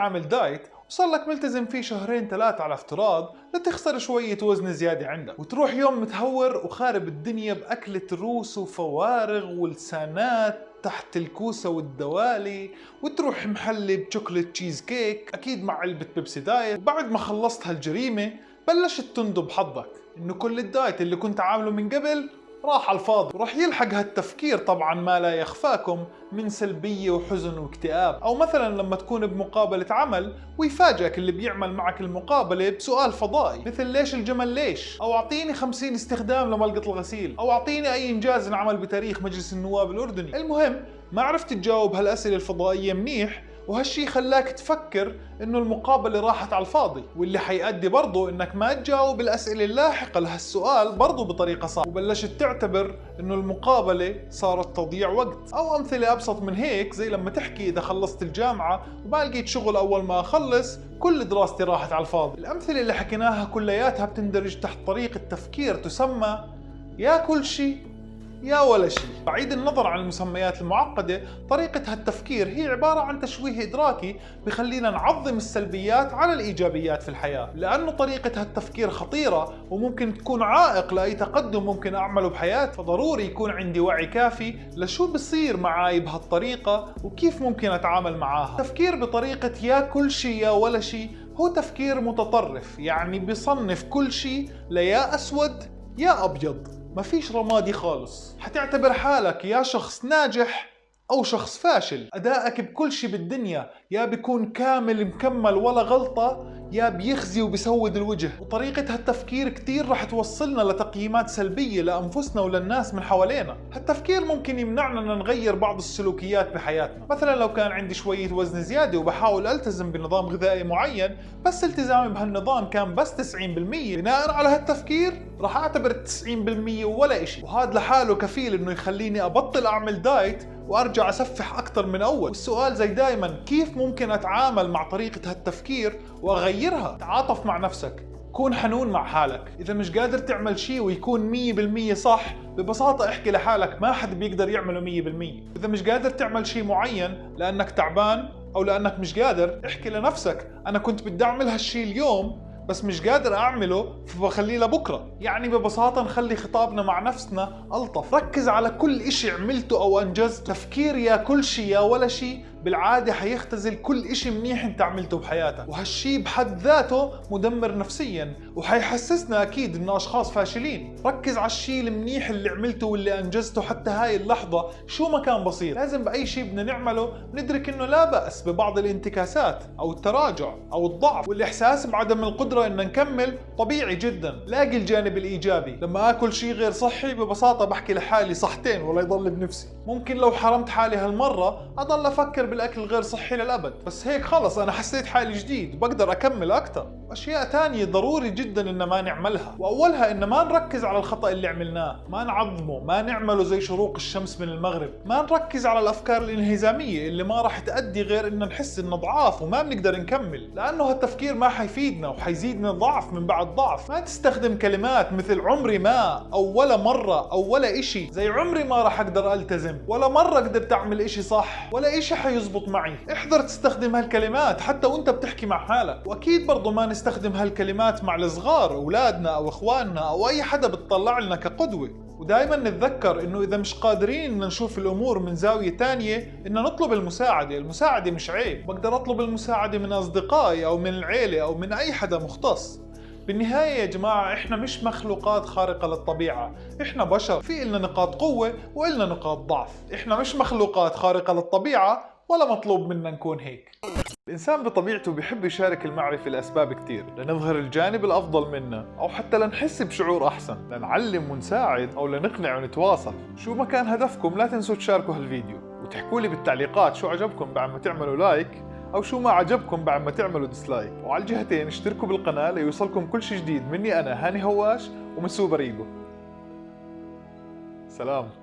عامل دايت وصار لك ملتزم فيه شهرين ثلاثة على افتراض لتخسر شوية وزن زيادة عندك، وتروح يوم متهور وخارب الدنيا بأكلة روس وفوارغ ولسانات تحت الكوسة والدوالي، وتروح محلي بشوكولات تشيز كيك أكيد مع علبة بيبسي دايت. وبعد ما خلصت هالجريمة بلشت تندب حظك إنه كل الدايت اللي كنت عامله من قبل راح على الفاضي. وراح يلحق هالتفكير طبعا ما لا يخفاكم من سلبية وحزن واكتئاب. أو مثلا لما تكون بمقابلة عمل ويفاجئك اللي بيعمل معك المقابلة بسؤال فضائي مثل ليش الجمل ليش، أو أعطيني 50 استخدام لملقط الغسيل، أو أعطيني أي إنجاز انعمل بتاريخ مجلس النواب الأردني. المهم ما عرفت تجاوب هالأسئلة الفضائية منيح، وهالشي خلاك تفكر انه المقابلة راحت على الفاضي، واللي حيؤدي برضو انك ما تجاوب الاسئلة اللاحقة لهالسؤال برضو بطريقة صح، وبلشت تعتبر انه المقابلة صارت تضييع وقت. او امثلة ابسط من هيك زي لما تحكي اذا خلصت الجامعة وما لقيت شغل اول ما اخلص كل دراستي راحت على الفاضي. الامثلة اللي حكيناها كلياتها بتندرج تحت طريقة تفكير تسمى يا كل شي يا ولا شيء. بعيد النظر عن المسميات المعقدة، طريقة هالتفكير هي عبارة عن تشويه إدراكي بخلينا نعظم السلبيات على الإيجابيات في الحياة، لأنه طريقة هالتفكير خطيرة وممكن تكون عائق لأي تقدم ممكن أعمله بحياتي. فضروري يكون عندي وعي كافي لشو بصير معاي بهالطريقة وكيف ممكن أتعامل معاها. التفكير بطريقة يا كل شيء يا ولا شيء هو تفكير متطرف، يعني بيصنف كل شيء ليا أسود يا أبيض، مفيش رمادي خالص. حتعتبر حالك يا شخص ناجح أو شخص فاشل. أدائك بكل شي بالدنيا يا بيكون كامل مكمل ولا غلطة يا بيخزي وبيسود الوجه. وطريقة هالتفكير كتير رح توصلنا لتقييمات سلبية لأنفسنا وللناس من حوالينا. هالتفكير ممكن يمنعنا أن نغير بعض السلوكيات بحياتنا. مثلا لو كان عندي شوية وزن زيادة وبحاول ألتزم بنظام غذائي معين، بس التزامي بهالنظام كان بس 90%، بناء على هالتفكير رح أعتبر 90% ولا إشي، وهذا لحاله كفيل إنه يخليني أبطل أعمل دايت وارجع اسفح اكثر من اول. والسؤال زي دايما كيف ممكن اتعامل مع طريقة هالتفكير واغيرها؟ تعاطف مع نفسك، كون حنون مع حالك. اذا مش قادر تعمل شيء ويكون 100% صح ببساطة احكي لحالك ما حد بيقدر يعمله 100%. اذا مش قادر تعمل شيء معين لانك تعبان او لانك مش قادر، احكي لنفسك انا كنت بدي اعمل هالشيء اليوم بس مش قادر أعمله فبخليه لبكرة. يعني ببساطة نخلي خطابنا مع نفسنا ألطف. ركز على كل إشي عملته أو أنجزت. تفكير يا كل شي يا ولا شي بالعادة حيختزل كل إشي منيح انت عملته بحياتك، وهالشي بحد ذاته مدمر نفسيا وحيحسسنا أكيد إنه أشخاص فاشلين. ركز على الشي المنيح اللي عملته واللي أنجزته حتى هاي اللحظة شو ما كان بسيط. لازم بأي شي بدنا نعمله ندرك إنه لا بأس ببعض الانتكاسات أو التراجع أو الضعف، والإحساس بعدم القدرة إن نكمل طبيعي جدا. لاقي الجانب الإيجابي. لما آكل شي غير صحي ببساطة بحكي لحالي صحتين ولا يضل بنفسي. ممكن لو حرمت حالي هالمرة أضل أفكر بالأكل الغير صحي للأبد، بس هيك خلص أنا حسيت حالي جديد وبقدر أكمل أكتر. أشياء تانية ضروري جدا إن ما نعملها، وأولها إن ما نركز على الخطأ اللي عملناه، ما نعظمه، ما نعمله زي شروق الشمس من المغرب. ما نركز على الأفكار الانهزامية اللي ما راح تأدي غير إن نحس إنه ضعاف وما بنقدر نكمل، لأنه هالتفكير ما حيفيدنا وحيزيدنا ضعف من بعد ضعف. ما تستخدم كلمات مثل عمري ما أو ولا مرة أو ولا إشي، زي عمري ما راح أقدر ألتزم، ولا مرة قدرت أعمل إشي صح، ولا إشي حيزبط معي. احذر تستخدم هالكلمات حتى وانت بتحكي مع حالك. واكيد برضو ما نستخدم هالكلمات مع الصغار، اولادنا او اخواننا او اي حدا بتطلع لنا كقدوة. ودائما نتذكر انه اذا مش قادرين ان نشوف الامور من زاوية تانية ان نطلب المساعدة. المساعدة مش عيب، بقدر اطلب المساعدة من اصدقائي او من العيلة او من اي حدا مختص. بالنهاية يا جماعة احنا مش مخلوقات خارقة للطبيعة، احنا بشر في إلنا نقاط قوة وإلنا نقاط ضعف. احنا مش مخلوقات خارقة للطبيعة ولا مطلوب منا نكون هيك. الإنسان بطبيعته بيحب يشارك المعرفة لأسباب كتير، لنظهر الجانب الأفضل منا أو حتى لنحس بشعور أحسن، لنعلم ونساعد أو لنقنع ونتواصل. شو ما كان هدفكم لا تنسوا تشاركوا هالفيديو وتحكوا لي بالتعليقات شو عجبكم بعد ما تعملوا لايك أو شو ما عجبكم بعد ما تعملوا ديسلايك. وعلى الجهتين اشتركوا بالقناة ليوصلكم كل شي جديد مني أنا هاني هواش ومن سوبر إيجو. سلام.